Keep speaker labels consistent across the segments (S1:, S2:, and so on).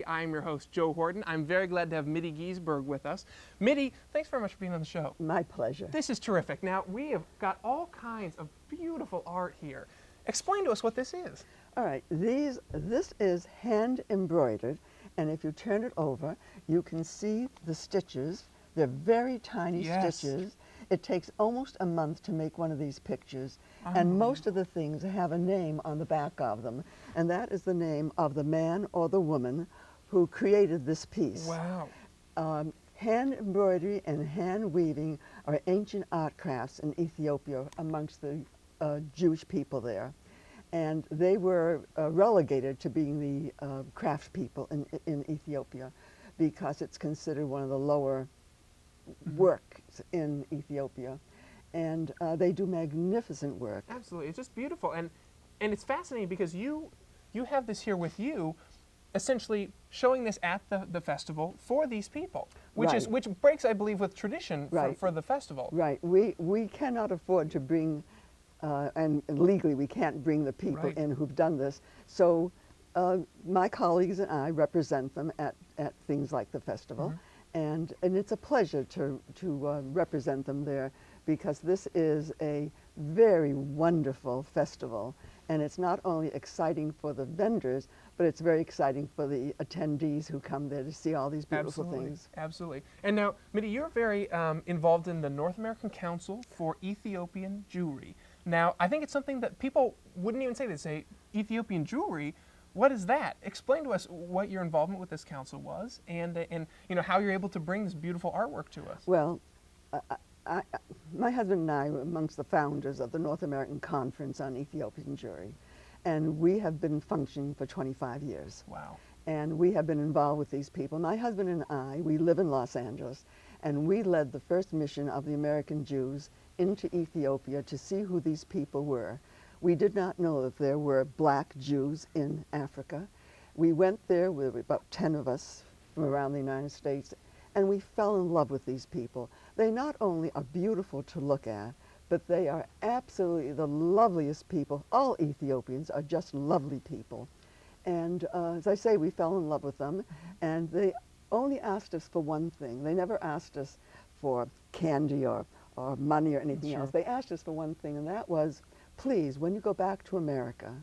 S1: I'm your host, Joe Horton. I'm very glad to have Middie Giesberg with us. Middie, thanks very much for being on the show.
S2: My pleasure.
S1: This is terrific. Now, we have got all kinds of beautiful art here. Explain to us what this is.
S2: All right, this is hand embroidered, and if you turn it over, you can see the stitches. They're very tiny stitches. It takes almost a month to make one of these pictures, and most of the things have a name on the back of them, and that is the name of the man or the woman who created this piece.
S1: Wow.
S2: Hand embroidery and hand weaving are ancient art crafts in Ethiopia amongst the Jewish people there. And they were relegated to being the craft people in Ethiopia because it's considered one of the lower works in Ethiopia. And they do magnificent work.
S1: Absolutely. It's just beautiful. And it's fascinating because you have this here with you, essentially showing this at the festival for these people, which breaks, I believe, with tradition for the festival.
S2: Right. We cannot afford to bring and legally we can't bring the people in who've done this. So my colleagues and I represent them at things like the festival. And it's a pleasure to represent them there because this is a very wonderful festival. And it's not only exciting for the vendors, but it's very exciting for the attendees who come there to see all these beautiful things.
S1: Absolutely. And now, Middie, you're very involved in the North American Council for Ethiopian Jewry. Now, I think it's something that people wouldn't even say. They'd say, Ethiopian Jewry? What is that? Explain to us what your involvement with this council was and you know, how you're able to bring this beautiful artwork to us.
S2: Well, my husband and I were amongst the founders of the North American Conference on Ethiopian Jewry, and we have been functioning for 25 years.
S1: Wow.
S2: And we have been involved with these people. My husband and I, we live in Los Angeles, and we led the first mission of the American Jews into Ethiopia to see who these people were. We did not know that there were black Jews in Africa. We went there with about 10 of us from around the United States, and we fell in love with these people. They not only are beautiful to look at, but they are absolutely the loveliest people. All Ethiopians are just lovely people. And as I say, we fell in love with them, and they only asked us for one thing. They never asked us for candy or money or anything else. They asked us for one thing, and that was, please, when you go back to America,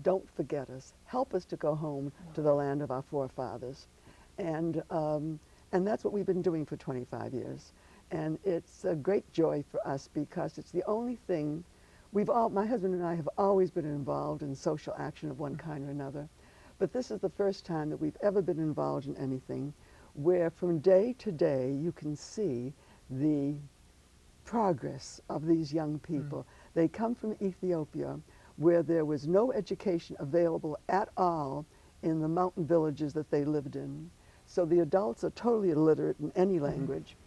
S2: don't forget us. Help us to go home to the land of our forefathers. And that's what we've been doing for 25 years. And it's a great joy for us because it's the only thing my husband and I have always been involved in social action of one kind or another. But this is the first time that we've ever been involved in anything where from day to day you can see the progress of these young people. They come from Ethiopia where there was no education available at all in the mountain villages that they lived in. So the adults are totally illiterate in any language.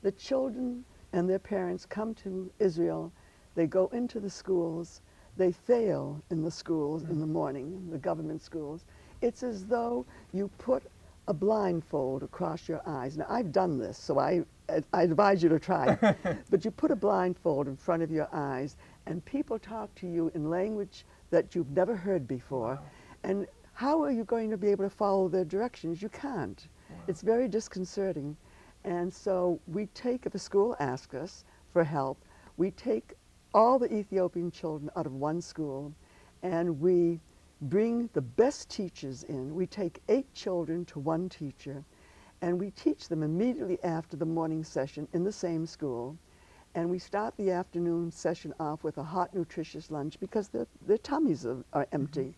S2: The children and their parents come to Israel, they go into the schools, they fail in the schools in the morning, the government schools. It's as though you put a blindfold across your eyes. Now, I've done this, so I advise you to try it. But you put a blindfold in front of your eyes, and people talk to you in language that you've never heard before. And how are you going to be able to follow their directions? You can't. It's very disconcerting. And so we take, if a school asks us for help, we take all the Ethiopian children out of one school, and we bring the best teachers in. We take 8 children to one teacher, and we teach them immediately after the morning session in the same school. And we start the afternoon session off with a hot, nutritious lunch because their tummies are empty.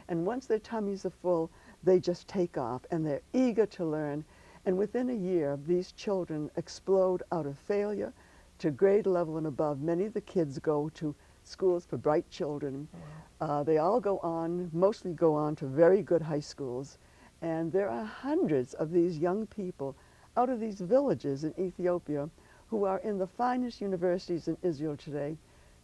S2: And once their tummies are full, they just take off, and they're eager to learn. And within a year, these children explode out of failure to grade level and above. Many of the kids go to schools for bright children. They all go on, mostly go on to very good high schools. And there are hundreds of these young people out of these villages in Ethiopia who are in the finest universities in Israel today,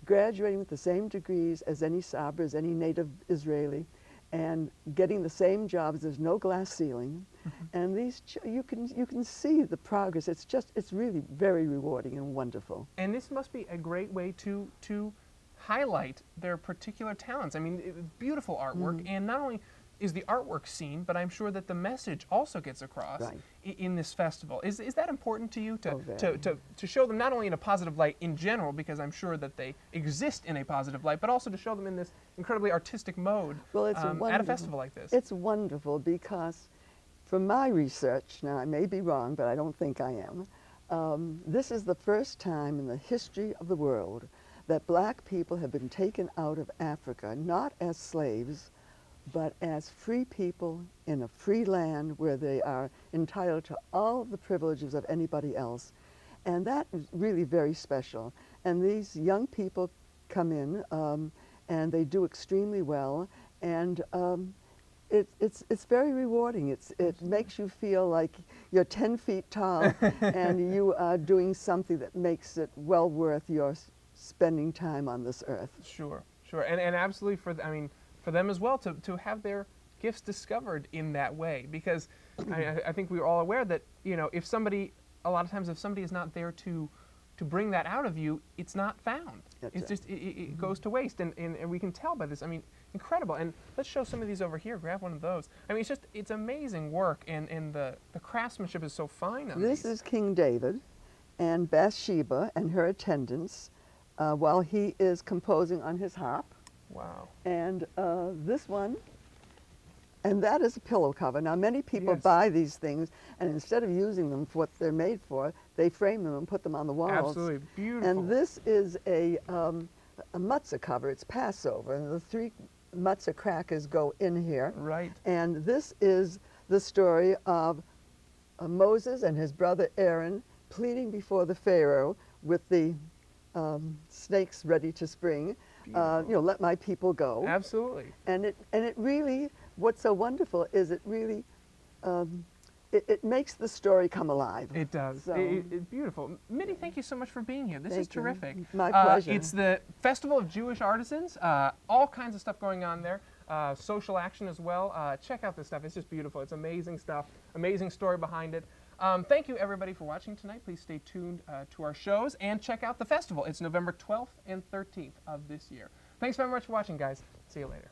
S2: graduating with the same degrees as any Sabras, any native Israeli, and getting the same jobs. There's no glass ceiling. And these, you can see the progress. It's really very rewarding and wonderful.
S1: And this must be a great way to highlight their particular talents. I mean, beautiful artwork, and not only is the artwork seen, but I'm sure that the message also gets across
S2: Right.
S1: in this festival. Is that important to you
S2: Oh,
S1: to show them not only in a positive light in general, because I'm sure that they exist in a positive light, but also to show them in this incredibly artistic mode
S2: Well, it's
S1: at a
S2: wonderful.
S1: festival like this?
S2: It's wonderful because from my research, now I may be wrong, but I don't think I am, this is the first time in the history of the world that black people have been taken out of Africa, not as slaves, but as free people in a free land where they are entitled to all of the privileges of anybody else. And that is really very special. And these young people come in and they do extremely well. And it's very rewarding. It makes you feel like you're 10 feet tall and you are doing something that makes it well worth your spending time on this earth.
S1: Sure, sure. And absolutely for them as well to have their gifts discovered in that way, because I think we're all aware that, you know, a lot of times if somebody is not there to bring that out of you, it's not found. It's just, it goes to waste, and we can tell by this. I mean, incredible. And let's show some of these over here. Grab one of those. I mean, it's amazing work, and the craftsmanship is so fine on
S2: This
S1: these.
S2: is King David and Bathsheba and her attendants while he is composing on his harp.
S1: Wow.
S2: And this one, and that is a pillow cover. Now, many people
S1: Yes.
S2: buy these things, and instead of using them for what they're made for, they frame them and put them on the walls.
S1: Absolutely beautiful.
S2: And this is a matzah cover. It's Passover, and the 3 matzah crackers go in here.
S1: Right.
S2: And this is the story of Moses and his brother Aaron pleading before the Pharaoh with the snakes ready to spring. You know, let my people go.
S1: Absolutely.
S2: And it really, what's so wonderful is it really, it makes the story come alive.
S1: It does.
S2: So,
S1: It's beautiful. Middie, thank you so much for being here. This is
S2: Thank you.
S1: terrific.
S2: My pleasure.
S1: It's the Festival of Jewish Artisans. All kinds of stuff going on there. Social action as well. Check out this stuff. It's just beautiful. It's amazing stuff. Amazing story behind it. Thank you, everybody, for watching tonight. Please stay tuned to our shows and check out the festival. It's November 12th and 13th of this year. Thanks very much for watching, guys. See you later.